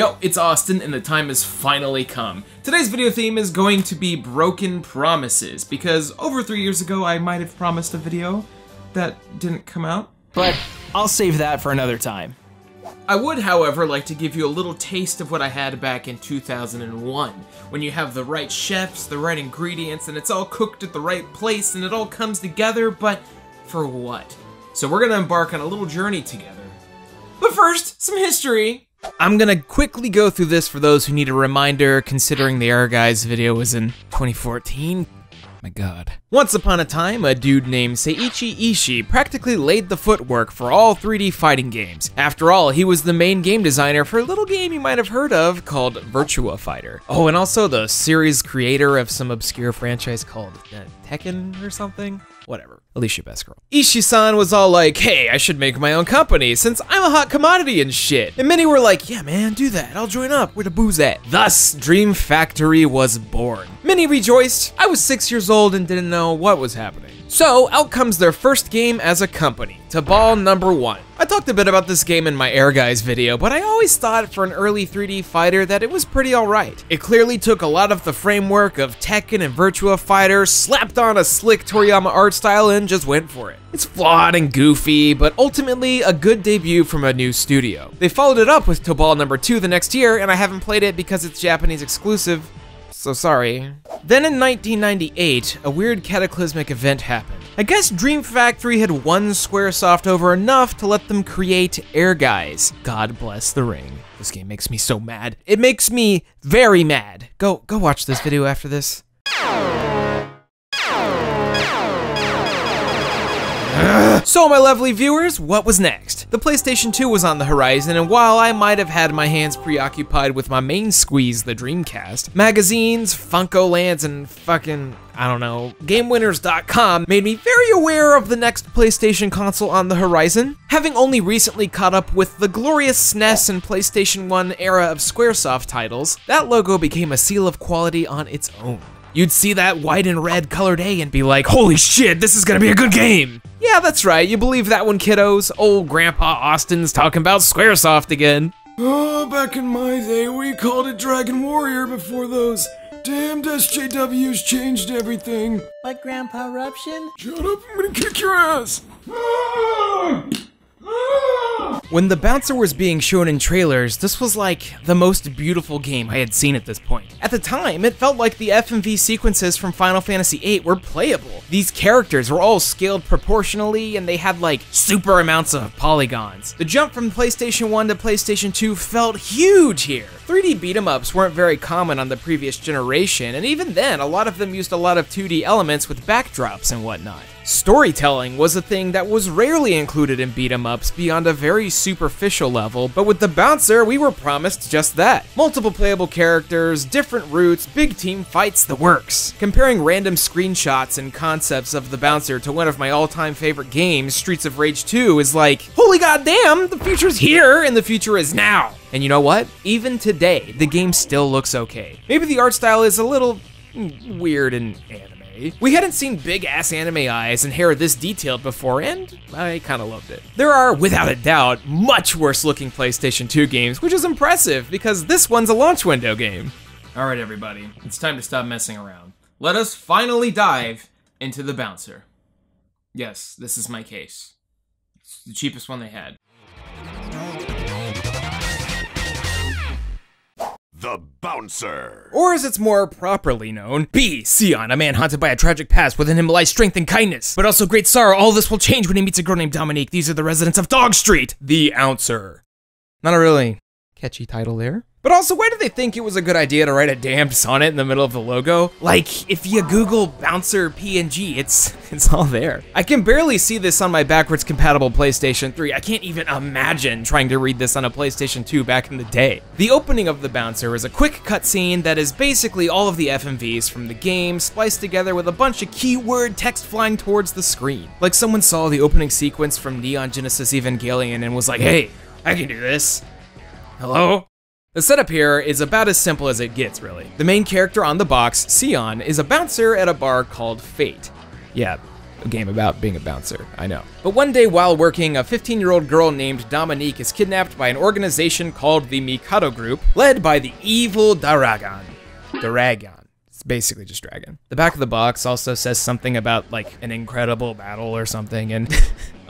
Yo, it's Austin, and the time has finally come. Today's video theme is going to be broken promises, because over 3 years ago I might have promised a video that didn't come out. But I'll save that for another time. I would, however, like to give you a little taste of what I had back in 2001, when you have the right chefs, the right ingredients, and it's all cooked at the right place, and it all comes together, but for what? So we're gonna embark on a little journey together. But first, some history. I'm gonna quickly go through this for those who need a reminder, considering the Air Guys video was in 2014. My god. Once upon a time, a dude named Seiichi Ishii practically laid the footwork for all 3D fighting games. After all, he was the main game designer for a little game you might have heard of called Virtua Fighter. Oh, and also the series creator of some obscure franchise called Tekken or something? Whatever. Alicia Best Girl. Ishii-san was all like, hey, I should make my own company since I'm a hot commodity and shit. And many were like, yeah man, do that, I'll join up, where the booze at? Thus, Dream Factory was born. Many rejoiced. I was 6 years old and didn't know what was happening. So, out comes their first game as a company, Tabal Number 1. I talked a bit about this game in my Air Guys video, but I always thought for an early 3D fighter that it was pretty alright. It clearly took a lot of the framework of Tekken and Virtua Fighter, slapped on a slick Toriyama art style, and just went for it. It's flawed and goofy, but ultimately a good debut from a new studio. They followed it up with Tabal Number 2 the next year, and I haven't played it because it's Japanese exclusive. So sorry. Then in 1998, a weird cataclysmic event happened. I guess Dream Factory had won Squaresoft over enough to let them create Air Guys. God bless the ring. This game makes me so mad. It makes me very mad. Go watch this video after this. So my lovely viewers, what was next? The PlayStation 2 was on the horizon, and while I might have had my hands preoccupied with my main squeeze, the Dreamcast, magazines, Funko Lands, and fucking, I don't know, GameWinners.com made me very aware of the next PlayStation console on the horizon. Having only recently caught up with the glorious SNES and PlayStation 1 era of Squaresoft titles, that logo became a seal of quality on its own. You'd see that white and red colored A and be like, holy shit, this is gonna be a good game! Yeah, that's right, you believe that one, kiddos? Old Grandpa Austin's talking about Squaresoft again. Oh, back in my day, we called it Dragon Warrior before those damned SJWs changed everything. Like Grandpa Eruption? Shut up, I'm gonna kick your ass! When the bouncer was being shown in trailers, this was like the most beautiful game I had seen at this point. At the time, it felt like the FMV sequences from Final Fantasy VIII were playable. These characters were all scaled proportionally, and they had like super amounts of polygons. The jump from PlayStation 1 to PlayStation 2 felt huge here. 3D beat-em-ups weren't very common on the previous generation, and even then, a lot of them used a lot of 2D elements with backdrops and whatnot. Storytelling was a thing that was rarely included in beat-em-ups beyond a very superficial level, but with the bouncer, we were promised just that. Multiple playable characters, different routes, big team fights, the works. Comparing random screenshots and concepts of the bouncer to one of my all-time favorite games, Streets of Rage 2, is like, holy goddamn, the future's here and the future is now. And you know what? Even today, the game still looks okay. Maybe the art style is a little weird and anime. We hadn't seen big-ass anime eyes and hair this detailed before, and I kinda loved it. There are, without a doubt, much worse-looking PlayStation 2 games, which is impressive, because this one's a launch window game. Alright everybody, it's time to stop messing around. Let us finally dive into the bouncer. Yes, this is my case. It's the cheapest one they had. The Bouncer. Or as it's more properly known, B. Sion, a man haunted by a tragic past. Within him lies strength and kindness, but also great sorrow. All this will change when he meets a girl named Dominique. These are the residents of Dog Street. The Ouncer. Not a really catchy title there. But also, why did they think it was a good idea to write a damned sonnet in the middle of the logo? Like, if you Google Bouncer PNG, it's all there. I can barely see this on my backwards compatible PlayStation 3. I can't even imagine trying to read this on a PlayStation 2 back in the day. The opening of the Bouncer is a quick cutscene that is basically all of the FMVs from the game spliced together with a bunch of keyword text flying towards the screen. Like someone saw the opening sequence from Neon Genesis Evangelion and was like, hey, I can do this. Hello? The setup here is about as simple as it gets, really. The main character on the box, Sion, is a bouncer at a bar called Fate. Yeah, A game about being a bouncer, I know. But one day while working, a 15-year-old girl named Dominique is kidnapped by an organization called the Mikado Group, led by the evil Daragon. It's basically just dragon. The back of the box also says something about like an incredible battle or something, and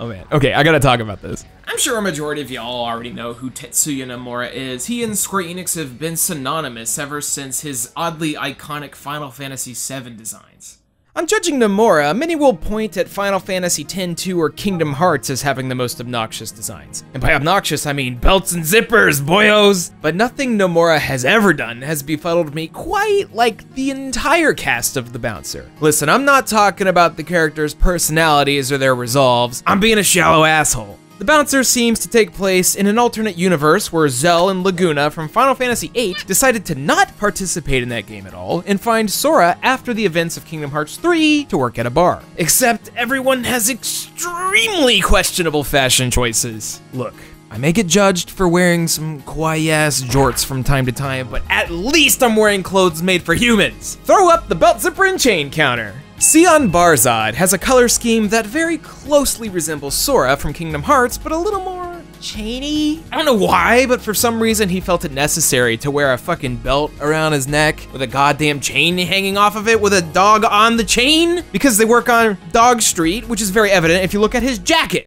oh man. Okay, I gotta talk about this. I'm sure a majority of y'all already know who Tetsuya Nomura is. He and Square Enix have been synonymous ever since his oddly iconic Final Fantasy VII designs. On judging Nomura, many will point at Final Fantasy X-2 or Kingdom Hearts as having the most obnoxious designs. And by obnoxious, I mean belts and zippers, boyos! But nothing Nomura has ever done has befuddled me quite like the entire cast of the Bouncer. Listen, I'm not talking about the characters' personalities or their resolves. I'm being a shallow asshole. The Bouncer seems to take place in an alternate universe where Zell and Laguna from Final Fantasy VIII decided to not participate in that game at all and find Sora after the events of Kingdom Hearts 3 to work at a bar. Except everyone has extremely questionable fashion choices. Look, I may get judged for wearing some kawaii-ass jorts from time to time, but at least I'm wearing clothes made for humans. Throw up the belt zipper and chain counter. Sion Barzad has a color scheme that very closely resembles Sora from Kingdom Hearts, but a little more chainy. I don't know why, but for some reason he felt it necessary to wear a fucking belt around his neck with a goddamn chain hanging off of it with a dog on the chain, because they work on Dog Street, which is very evident if you look at his jacket.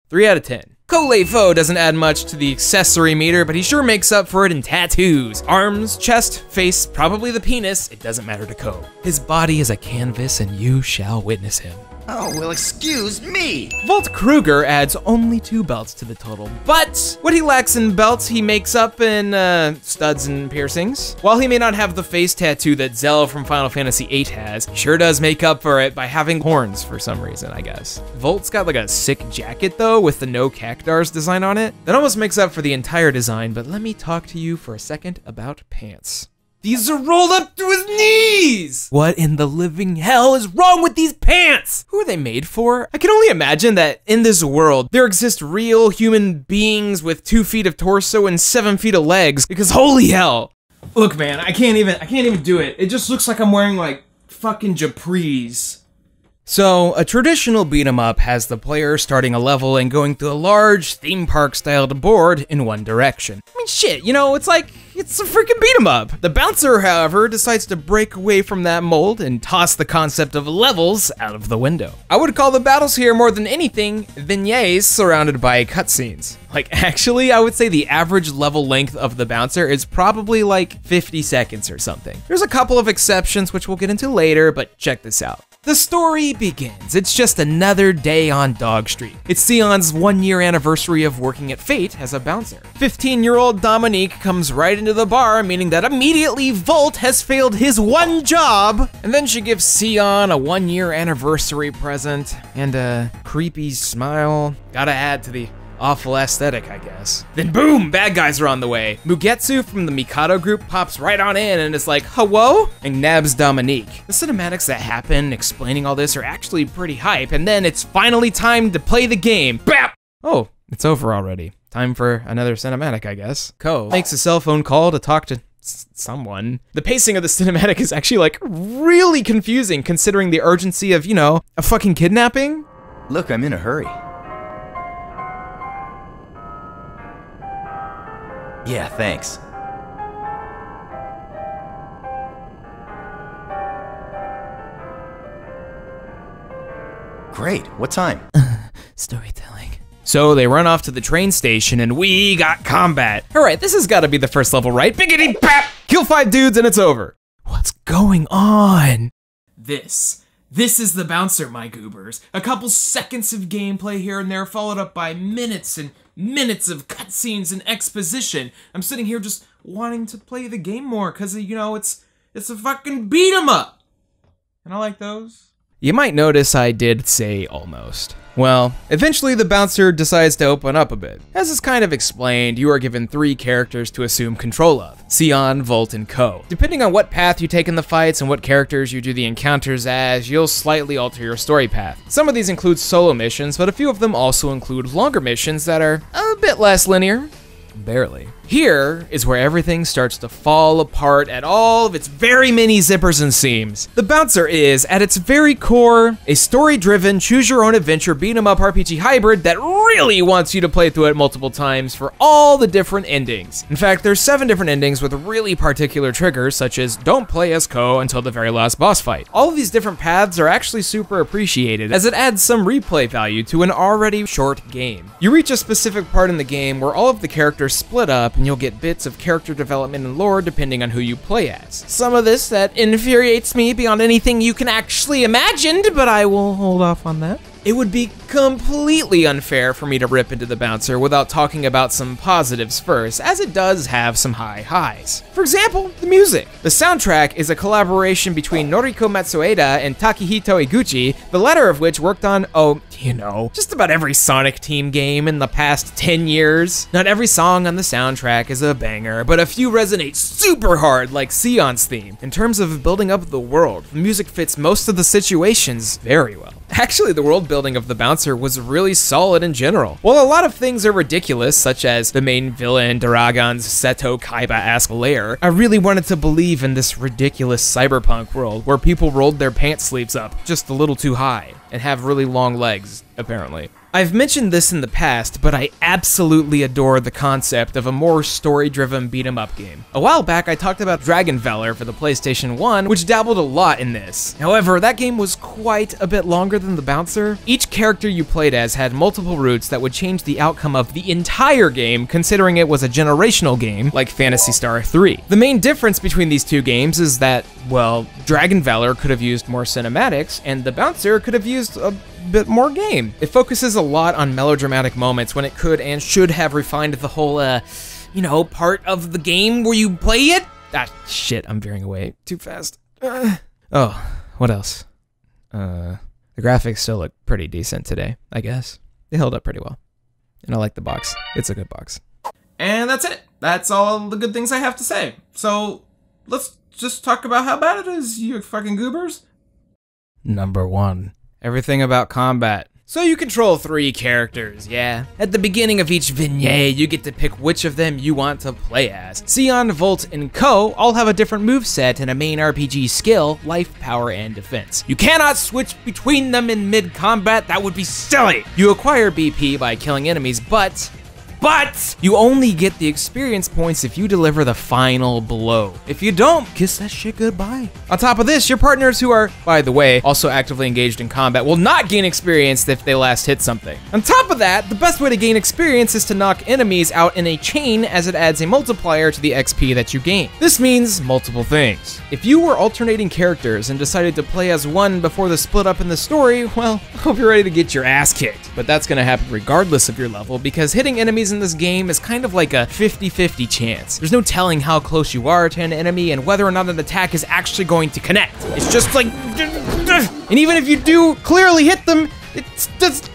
3 out of 10. Ko Lei-Fo doesn't add much to the accessory meter, but he sure makes up for it in tattoos. Arms, chest, face, probably the penis, it doesn't matter to Ko. His body is a canvas and you shall witness him. Oh, well, excuse me. Volt Kruger adds only 2 belts to the total, but what he lacks in belts, he makes up in studs and piercings. While he may not have the face tattoo that Zell from Final Fantasy VIII has, he sure does make up for it by having horns for some reason, I guess. Volt's got like a sick jacket though, with the no cactars design on it. That almost makes up for the entire design, but let me talk to you for a second about pants. These are rolled up to his knees! What in the living hell is wrong with these pants? Who are they made for? I can only imagine that in this world, there exist real human beings with 2 feet of torso and 7 feet of legs, because holy hell. Look, man, I can't even do it. It just looks like I'm wearing like fucking Japris. So, a traditional beat-em-up has the player starting a level and going through a large theme park-styled board in one direction. I mean, shit, you know, it's a freaking beat-em-up. The Bouncer, however, decides to break away from that mold and toss the concept of levels out of the window. I would call the battles here more than anything vignettes surrounded by cutscenes. Like, actually, I would say the average level length of the Bouncer is probably like 50 seconds or something. There's a couple of exceptions, which we'll get into later, but check this out. The story begins. It's just another day on Dog Street. It's Sion's 1-year anniversary of working at Fate as a bouncer. 15-year-old Dominique comes right into the bar, meaning that immediately Volt has failed his one job. And then she gives Sion a 1-year anniversary present and a creepy smile. Gotta add to the awful aesthetic, I guess. Then boom, bad guys are on the way. Mugetsu from the Mikado Group pops right on in and is like, hello? And nabs Dominique. The cinematics that happen explaining all this are actually pretty hype, and then it's finally time to play the game. BAP! Oh, it's over already. Time for another cinematic, I guess. Ko makes a cell phone call to talk to someone. The pacing of the cinematic is actually like really confusing considering the urgency of, you know, a fucking kidnapping. Look, I'm in a hurry. Yeah, thanks. Great, what time? Storytelling. So they run off to the train station and we got combat. All right, this has got to be the first level, right? Biggity bap! Kill 5 dudes and it's over. What's going on? This is the Bouncer, my goobers. A couple seconds of gameplay here and there, followed up by minutes and minutes of cutscenes and exposition. I'm sitting here just wanting to play the game more, cause you know, it's a fucking beat 'em up. And I like those. You might notice I did say almost. Well, eventually the Bouncer decides to open up a bit. As is kind of explained, you are given 3 characters to assume control of: Sion, Volt, and Ko. Depending on what path you take in the fights and what characters you do the encounters as, you'll slightly alter your story path. Some of these include solo missions, but a few of them also include longer missions that are a bit less linear. Barely. Here is where everything starts to fall apart at all of its very many zippers and seams. The Bouncer is, at its very core, a story-driven, choose-your-own-adventure beat-em-up RPG hybrid that really wants you to play through it multiple times for all the different endings. In fact, there's 7 different endings with really particular triggers, such as don't play as Ko until the very last boss fight. All of these different paths are actually super appreciated, as it adds some replay value to an already short game. You reach a specific part in the game where all of the characters split up, and you'll get bits of character development and lore depending on who you play as. Some of this that infuriates me beyond anything you can actually imagine, but I will hold off on that. It would be completely unfair for me to rip into the Bouncer without talking about some positives first, as it does have some high highs. For example, the music. The soundtrack is a collaboration between Noriko Matsueda and Takehito Iguchi, the latter of which worked on, just about every Sonic Team game in the past 10 years. Not every song on the soundtrack is a banger, but a few resonate super hard, like Sion's theme. In terms of building up the world, the music fits most of the situations very well. Actually, the world building of the Bouncer was really solid in general. While a lot of things are ridiculous, such as the main villain Daragon's Seto Kaiba-esque lair, I really wanted to believe in this ridiculous cyberpunk world where people rolled their pants sleeves up just a little too high and have really long legs, apparently. I've mentioned this in the past, but I absolutely adore the concept of a more story-driven beat-em-up game. A while back, I talked about Dragon Valor for the PlayStation 1, which dabbled a lot in this. However, that game was quite a bit longer than the Bouncer. Each character you played as had multiple routes that would change the outcome of the entire game, considering it was a generational game, like Phantasy Star 3. The main difference between these two games is that, well, Dragon Valor could have used more cinematics, and the Bouncer could have used a bit more game. It focuses a lot on melodramatic moments when it could and should have refined the whole, part of the game where you play it. Shit, I'm veering away too fast. What else? The graphics still look pretty decent today, I guess. They held up pretty well. And I like the box. It's a good box. And that's it. That's all the good things I have to say. So, let's just talk about how bad it is, you fucking goobers. Number 1. Everything about combat. So you control 3 characters, yeah? At the beginning of each vignette, you get to pick which of them you want to play as. Sion, Volt, and Ko all have a different moveset and a main RPG skill, life, power, and defense. You cannot switch between them in mid-combat, that would be silly! You acquire BP by killing enemies, but you only get the experience points if you deliver the final blow. If you don't, kiss that shit goodbye. On top of this, your partners who are, by the way, also actively engaged in combat will not gain experience if they last hit something. On top of that, the best way to gain experience is to knock enemies out in a chain, as it adds a multiplier to the XP that you gain. This means multiple things. If you were alternating characters and decided to play as one before the split up in the story, well, I hope you're ready to get your ass kicked. But that's gonna happen regardless of your level, because hitting enemies in this game is kind of like a 50-50 chance. There's no telling how close you are to an enemy and whether or not an attack is actually going to connect. It's just like, and even if you do clearly hit them, it's just,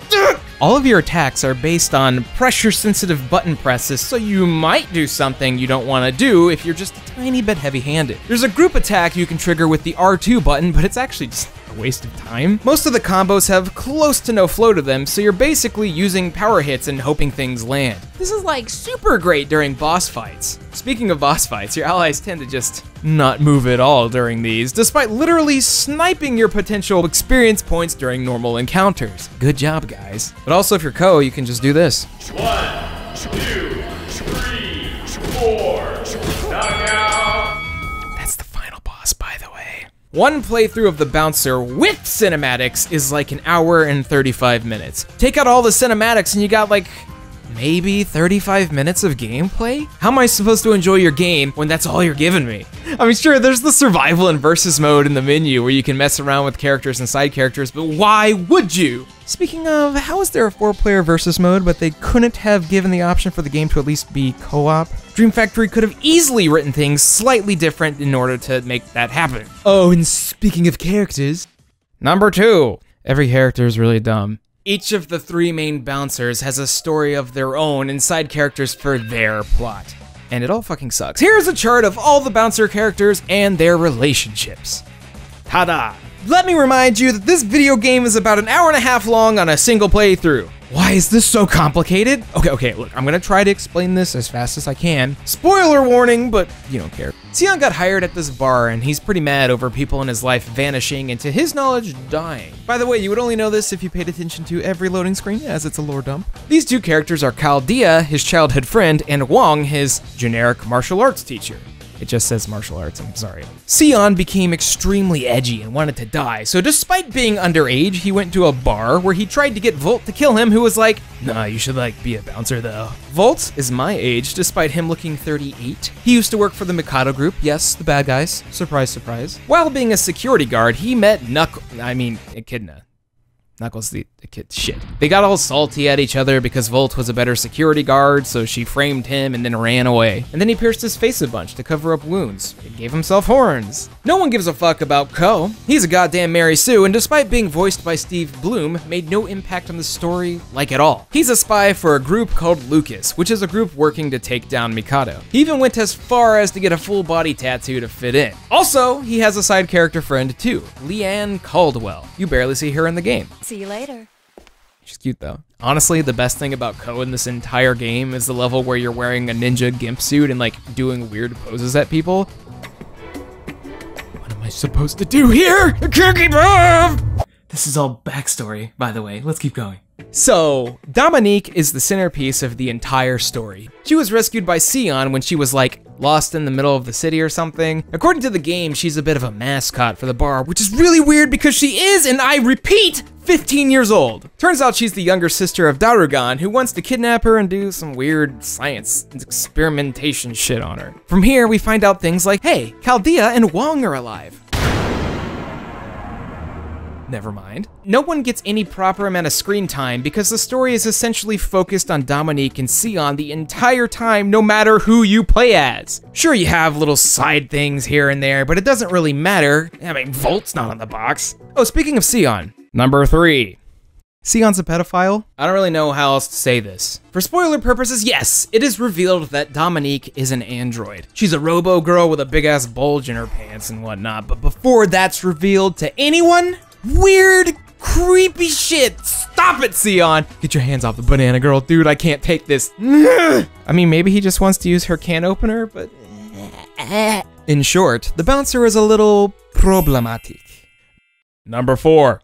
all of your attacks are based on pressure-sensitive button presses, so you might do something you don't want to do if you're just a tiny bit heavy-handed. There's a group attack you can trigger with the R2 button, but it's actually just a waste of time. Most of the combos have close to no flow to them, so you're basically using power hits and hoping things land. This is like super great during boss fights. Speaking of boss fights, your allies tend to just not move at all during these, despite literally sniping your potential experience points during normal encounters. Good job, guys. But also if you're Ko, you can just do this. 1, 2, 3, 4, knockout. That's the final boss, by the way. One playthrough of the Bouncer with cinematics is like an hour and 35 minutes. Take out all the cinematics and you got like maybe 35 minutes of gameplay? How am I supposed to enjoy your game when that's all you're giving me? I mean, sure, there's the survival and versus mode in the menu where you can mess around with characters and side characters, but why would you? Speaking of, how is there a 4-player versus mode, but they couldn't have given the option for the game to at least be co-op? Dream Factory could have easily written things slightly different in order to make that happen. Oh, and speaking of characters, number 2. Every character is really dumb. Each of the 3 main Bouncers has a story of their own and side characters for their plot. And it all fucking sucks. Here's a chart of all the Bouncer characters and their relationships. Ta-da! Let me remind you that this video game is about an hour and a half long on a single playthrough. Why is this so complicated? Okay, look, I'm gonna try to explain this as fast as I can. Spoiler warning, but you don't care. Sion got hired at this bar, and he's pretty mad over people in his life vanishing and, to his knowledge, dying. By the way, you would only know this if you paid attention to every loading screen, as it's a lore dump. These two characters are Chaldea, his childhood friend, and Wong, his generic martial arts teacher. It just says martial arts, I'm sorry. Sion became extremely edgy and wanted to die, so despite being underage, he went to a bar where he tried to get Volt to kill him, who was like, nah, you should be a bouncer though. Volt is my age, despite him looking 38. He used to work for the Mikado group, yes, the bad guys, surprise, surprise. While being a security guard, he met Echidna. Knuckles, the kid, shit. They got all salty at each other because Volt was a better security guard, so she framed him and then ran away. And then he pierced his face a bunch to cover up wounds. He gave himself horns. No one gives a fuck about Ko. He's a goddamn Mary Sue, and despite being voiced by Steve Bloom, made no impact on the story, at all. He's a spy for a group called Lucas, which is a group working to take down Mikado. He even went as far as to get a full body tattoo to fit in. Also, he has a side character friend too, Leanne Caldwell. You barely see her in the game. See you later. She's cute though. Honestly, the best thing about Ko in this entire game is the level where you're wearing a ninja gimp suit and doing weird poses at people. What am I supposed to do here? I can't keep up! This is all backstory, by the way. Let's keep going. So, Dominique is the centerpiece of the entire story. She was rescued by Sion when she was lost in the middle of the city or something. According to the game, she's a bit of a mascot for the bar, which is really weird because she is, and I repeat, 15 years old. Turns out she's the younger sister of Darugan, who wants to kidnap her and do some weird science experimentation shit on her. From here, we find out things like, hey, Chaldea and Wong are alive. Never mind. No one gets any proper amount of screen time because the story is essentially focused on Dominique and Sion the entire time, no matter who you play as. Sure, you have little side things here and there, but it doesn't really matter. I mean, Volt's not on the box. Oh, speaking of Sion, number 3. Sion's a pedophile? I don't really know how else to say this. For spoiler purposes, yes, it is revealed that Dominique is an android. She's a robo girl with a big ass bulge in her pants and whatnot, but before that's revealed to anyone, weird, creepy shit. Stop it, Sion. Get your hands off the banana girl, dude. I can't take this. I mean, maybe he just wants to use her can opener, but... In short, the bouncer is a little problematic. Number 4.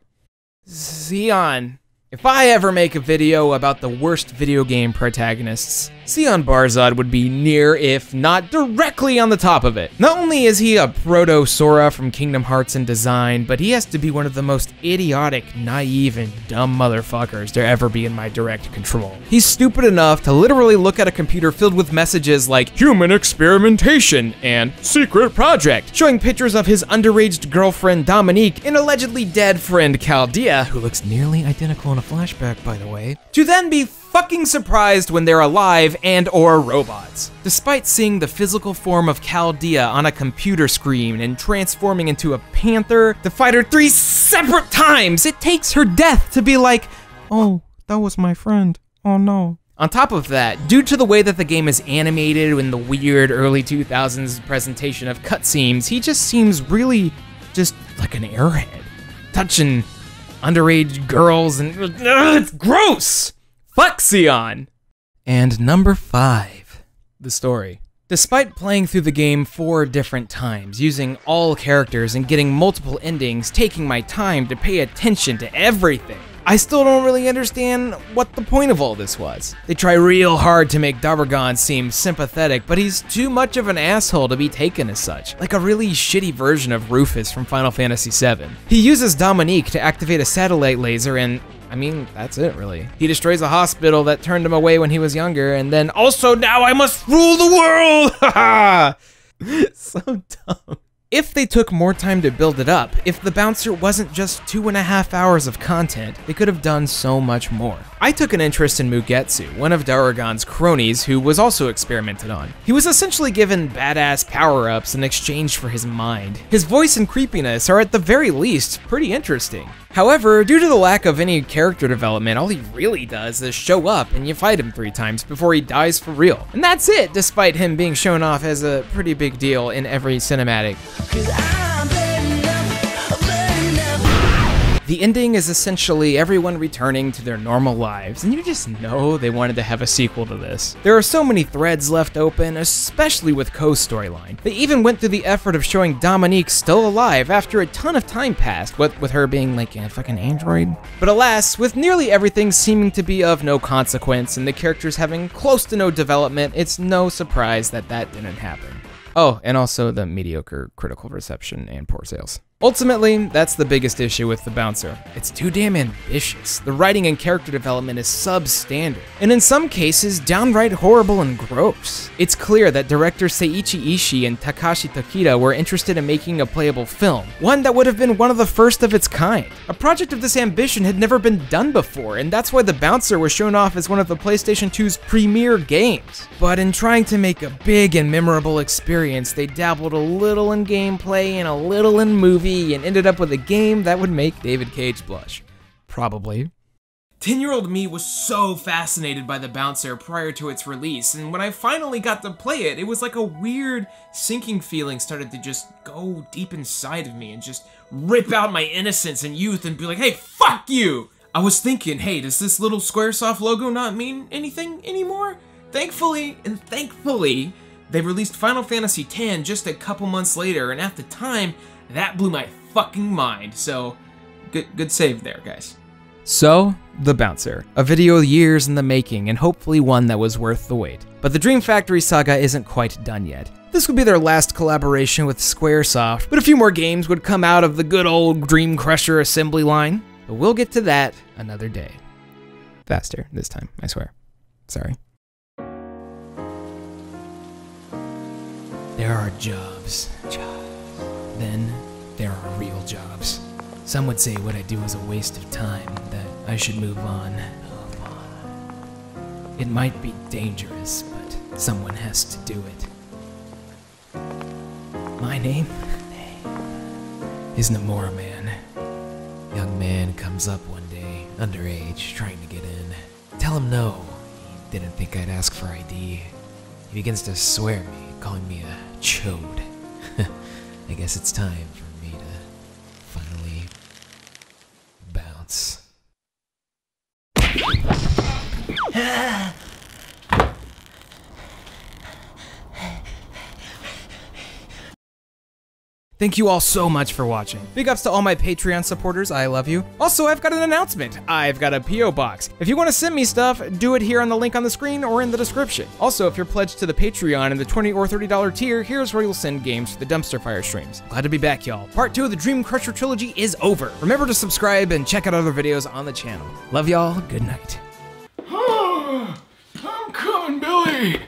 Sion. If I ever make a video about the worst video game protagonists, Sion Barzad would be near, if not directly on the top of it. Not only is he a proto-Sora from Kingdom Hearts in design, but he has to be one of the most idiotic, naive, and dumb motherfuckers to ever be in my direct control. He's stupid enough to literally look at a computer filled with messages like human experimentation and secret project, showing pictures of his underage girlfriend Dominique and allegedly dead friend Chaldea, who looks nearly identical in a flashback, by the way, to then be fucking surprised when they're alive and or robots. Despite seeing the physical form of Chaldea on a computer screen and transforming into a panther to fight her 3 separate times, it takes her death to be like, oh, that was my friend, oh no. On top of that, due to the way that the game is animated in the weird early 2000s presentation of cutscenes, he just seems really just like an airhead, touching underage girls and it's gross! Fuck Sion! And number 5, the story. Despite playing through the game 4 different times, using all characters and getting multiple endings, taking my time to pay attention to everything, I still don't really understand what the point of all this was. They try real hard to make Darugan seem sympathetic, but he's too much of an asshole to be taken as such, like a really shitty version of Rufus from Final Fantasy VII. He uses Dominique to activate a satellite laser and, I mean, that's it really. He destroys a hospital that turned him away when he was younger, and then also now I must rule the world! Haha! So dumb. If they took more time to build it up, if the bouncer wasn't just 2.5 hours of content, they could have done so much more. I took an interest in Mugetsu, one of Darugan's cronies who was also experimented on. He was essentially given badass power-ups in exchange for his mind. His voice and creepiness are at the very least pretty interesting. However, due to the lack of any character development, all he really does is show up and you fight him 3 times before he dies for real. And that's it, despite him being shown off as a pretty big deal in every cinematic. The ending is essentially everyone returning to their normal lives, and you just know they wanted to have a sequel to this. There are so many threads left open, especially with Ko's storyline. They even went through the effort of showing Dominique still alive after a ton of time passed, what with her being like a fucking android. But alas, with nearly everything seeming to be of no consequence and the characters having close to no development, it's no surprise that that didn't happen. Oh, and also the mediocre critical reception and poor sales. Ultimately, that's the biggest issue with the Bouncer. It's too damn ambitious. The writing and character development is substandard, and in some cases, downright horrible and gross. It's clear that directors Seiichi Ishii and Takashi Takeda were interested in making a playable film, one that would have been one of the first of its kind. A project of this ambition had never been done before, and that's why the Bouncer was shown off as one of the PlayStation 2's premier games. But in trying to make a big and memorable experience, they dabbled a little in gameplay and a little in movie, and ended up with a game that would make David Cage blush. Probably. 10-year-old me was so fascinated by the Bouncer prior to its release, and when I finally got to play it, it was like a weird sinking feeling started to just go deep inside of me and just rip out my innocence and youth and be like, hey, fuck you! I was thinking, hey, does this little Squaresoft logo not mean anything anymore? Thankfully, they released Final Fantasy X just a couple months later, and at the time, that blew my fucking mind, so good save there, guys. So, The Bouncer, a video years in the making and hopefully one that was worth the wait. But the Dream Factory saga isn't quite done yet. This would be their last collaboration with Squaresoft, but a few more games would come out of the good old Dream Crusher assembly line. But we'll get to that another day. Faster this time, I swear. Sorry. There are jobs. Then there are real jobs. Some would say what I do is a waste of time, that I should move on. It might be dangerous, but someone has to do it. My name is Nomura-Man. Young man comes up one day, underage, trying to get in. Tell him no. He didn't think I'd ask for ID. He begins to swear at me, calling me a chode. I guess it's time for me to finally bounce. Thank you all so much for watching. Big ups to all my Patreon supporters, I love you. Also, I've got an announcement. I've got a P.O. box. If you want to send me stuff, do it here on the link on the screen or in the description. Also, if you're pledged to the Patreon in the $20 or $30 tier, here's where you'll send games for the Dumpster Fire streams. Glad to be back, y'all. Part 2 of the Dream Crusher trilogy is over. Remember to subscribe and check out other videos on the channel. Love y'all, good night. I'm coming, Billy!